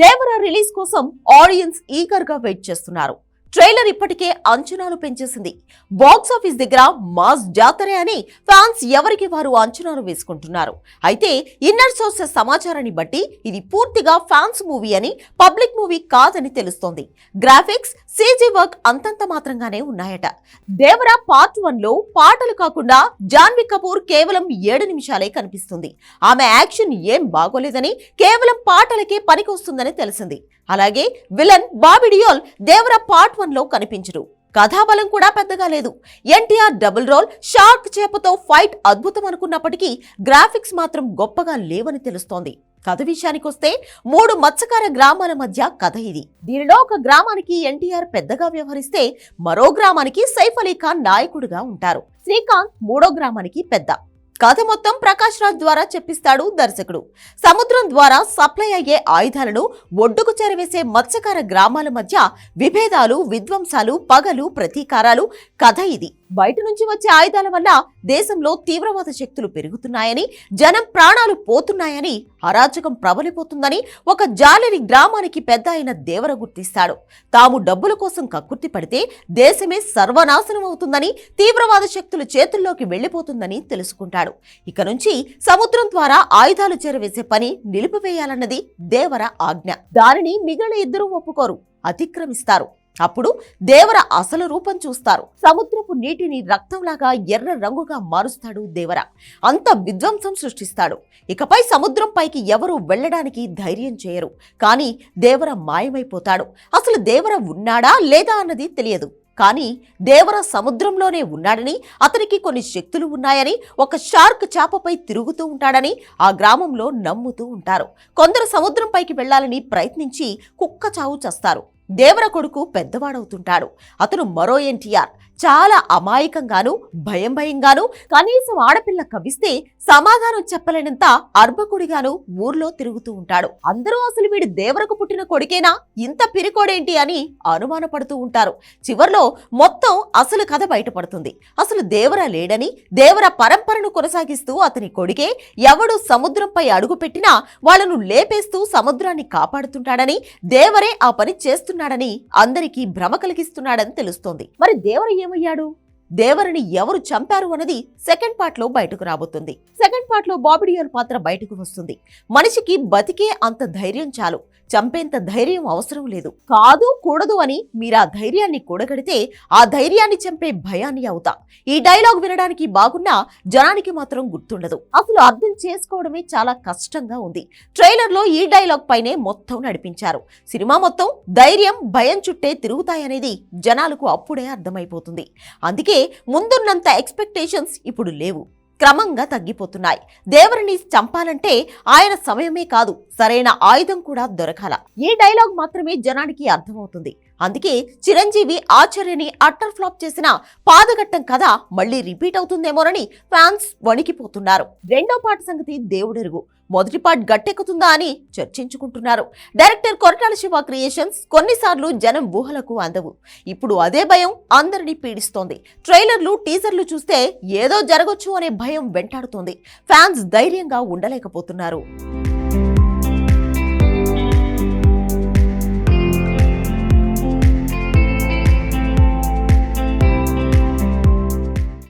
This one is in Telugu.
దేవర రిలీజ్ కోసం ఆడియన్స్ ఈగర్ గా వెయిట్ చేస్తున్నారు. ట్రైలర్ ఇప్పటికే అంచనాలు పెంచేసింది. బాక్స్ ఆఫీస్ దగ్గర మాస్ జాతరే అని ఫ్యాన్స్ ఎవరికి వారు అంచనాలు వేసుకుంటున్నారు. అయితే ఇన్నర్ సోర్సెస్ సమాచారాన్ని బట్టి ఇది పూర్తిగా ఫ్యాన్స్ మూవీ అని, పబ్లిక్ మూవీ కాదని తెలుస్తోంది. గ్రాఫిక్స్, సీజీ వర్క్ అంతంత మాత్రంగానే ఉన్నాయట. దేవర పార్ట్ 1 లో పాటలు కాకుండా జాన్వీ కపూర్ కేవలం 7 నిమిషాలే కనిపిస్తుంది. ఆమె యాక్షన్ ఏం బాగోలేదని, కేవలం పాటలకే పనికొస్తుందని తెలిసింది. అలాగే విలన్ బాబీ డియోల్ దేవర పార్ట్ 1 లో కనిపించడు. కథాబలం కూడా పెద్దగా లేదు. ఎన్టీఆర్ డబుల్ రోల్, షార్క్ చేపతో ఫైట్ అద్భుతం అనుకున్నప్పటికీ గ్రాఫిక్స్ మాత్రం గొప్పగా లేవని తెలుస్తోంది. కథ విషయానికొస్తే 3 మత్స్యకార గ్రామాల మధ్య కథ ఇది. దీనిలో ఒక గ్రామానికి ఎన్టీఆర్ పెద్దగా వ్యవహరిస్తే, మరో గ్రామానికి సైఫ్ అలీ ఖాన్ నాయకుడిగా ఉంటారు. శ్రీకాంత్ 3వ గ్రామానికి పెద్ద. కథ మొత్తం ప్రకాష్ రాజ్ ద్వారా చెప్పిస్తాడు దర్శకుడు. సముద్రం ద్వారా సప్లై అయ్యే ఆయుధాలను ఒడ్డుకు చేరవేసే మత్స్యకార గ్రామాల మధ్య విభేదాలు, విధ్వంసాలు, పగలు, ప్రతీకారాలు కథ ఇది. బయట నుంచి వచ్చే ఆయుధాల వల్ల దేశంలో తీవ్రవాద శక్తులు పెరుగుతున్నాయని, జనం ప్రాణాలు పోతున్నాయని, అరాచకం ప్రబలిపోతుందని ఒక జాలరి గ్రామానికి పెద్ద అయిన దేవర గుర్తిస్తాడు. తాము డబ్బుల కోసం కక్కుర్తి పడితే దేశమే సర్వనాశనం అవుతుందని, తీవ్రవాద శక్తుల చేతుల్లోకి వెళ్లిపోతుందని తెలుసుకుంటాడు. ఇక నుంచి సముద్రం ద్వారా ఆయుధాలు చేరవేసే పని నిలిపివేయాలన్నది దేవర ఆజ్ఞ. దానిని మిగిలిన ఇద్దరూ ఒప్పుకోరు, అతిక్రమిస్తారు. అప్పుడు దేవర అసలు రూపం చూస్తారు. సముద్రపు నీటిని రక్తంలాగా ఎర్ర రంగుగా మారుస్తాడు దేవర. అంత విధ్వంసం సృష్టిస్తాడు. ఇకపై సముద్రం పైకి ఎవరూ వెళ్లడానికి ధైర్యం చేయరు. కానీ దేవర మాయమైపోతాడు. అసలు దేవర ఉన్నాడా లేదా అన్నది తెలియదు. కానీ దేవర సముద్రంలోనే ఉన్నాడని, అతనికి కొన్ని శక్తులు ఉన్నాయని, ఒక షార్క్ చాపపై తిరుగుతూ ఉంటాడని ఆ గ్రామంలో నమ్ముతూ ఉంటారు. కొందరు సముద్రం పైకి వెళ్లాలని ప్రయత్నించి కుక్క చావు చస్తారు. దేవర కొడుకు పెద్దవాడవుతుంటాడు. అతను మరో ఎన్టీఆర్. చాలా అమాయకంగాను, భయంగాను, కనీసం ఆడపిల్ల కవిస్తే సమాధానం చెప్పలేనంత అర్భకుడిగాను ఊర్లో తిరుగుతూ ఉంటాడు. అందరూ అసలు వీడు దేవరకు పుట్టిన కొడుకేనా, ఇంత పిరికోడేంటి అని అనుమానపడుతూ ఉంటారు. చివర్లో మొత్తం అసలు కథ బయటపడుతుంది. అసలు దేవర లేడని, దేవర పరంపరను కొనసాగిస్తూ అతని కొడుకే ఎవడు సముద్రంపై అడుగుపెట్టినా వాళ్లను లేపేస్తూ సముద్రాన్ని కాపాడుతుంటాడని, దేవరే ఆ పని చేస్తున్నాడని అందరికీ భ్రమ కలిగిస్తున్నాడని తెలుస్తోంది. మరి దేవర ఏమయ్యాడు? దేవరని ఎవరు చంపారు అన్నది సెకండ్ పార్ట్ లో బయటకు రాబోతుంది. సెకండ్ పార్ట్ లో బాబీ డియోల్ పాత్ర బయటకు వస్తుంది. మనిషికి బతికే అంత ధైర్యం చాలు, చంపేంత ధైర్యం అవసరం లేదు. కాదు కూడదు అని మీరా ధైర్యాన్ని కూడగడితే ఆ ధైర్యాన్ని చంపే భయాన్ని అవుతా. ఈ డైలాగ్ వినడానికి బాగున్నా జనానికి మాత్రం గుర్తుండదు. అసలు అర్థం చేసుకోవడమే చాలా కష్టంగా ఉంది. ట్రైలర్ లో ఈ డైలాగ్ పైనే మొత్తం నడిపించారు. సినిమా మొత్తం ధైర్యం, భయం చుట్టే తిరుగుతాయనేది జనాలకు అప్పుడే అర్థమైపోతుంది. అందుకే ముందున్నంత ఎక్స్పెక్టేషన్స్ ఇప్పుడు లేవు, క్రమంగా తగ్గిపోతున్నాయి. దేవరిని చంపాలంటే ఆయన సమయమే కాదు, సరైన ఆయుధం కూడా దొరకాల. ఈ డైలాగ్ మాత్రమే జనానికి అర్థమవుతుంది. అందుకే చిరంజీవి ఆచార్యని అట్టర్ ఫ్లాప్ చేసిన పాదఘట్టం కథ మళ్లీ రిపీట్ అవుతుందేమోనని ఫ్యాన్స్ వణికిపోతున్నారు. రెండో పాట సంగతి దేవుడెరుగు. మొదటి పార్ట్ గట్టెక్కుతుందా అని చర్చించుకుంటున్నారు. డైరెక్టర్ కొరటాల శివ క్రియేషన్స్ కొన్నిసార్లు జనం ఊహలకు అందవు. ఇప్పుడు అదే భయం అందరినీ పీడిస్తోంది. ట్రైలర్లు, టీజర్లు చూస్తే ఏదో జరగొచ్చు అనే భయం వెంటాడుతోంది. ఫ్యాన్స్ ధైర్యంగా ఉండలేకపోతున్నారు.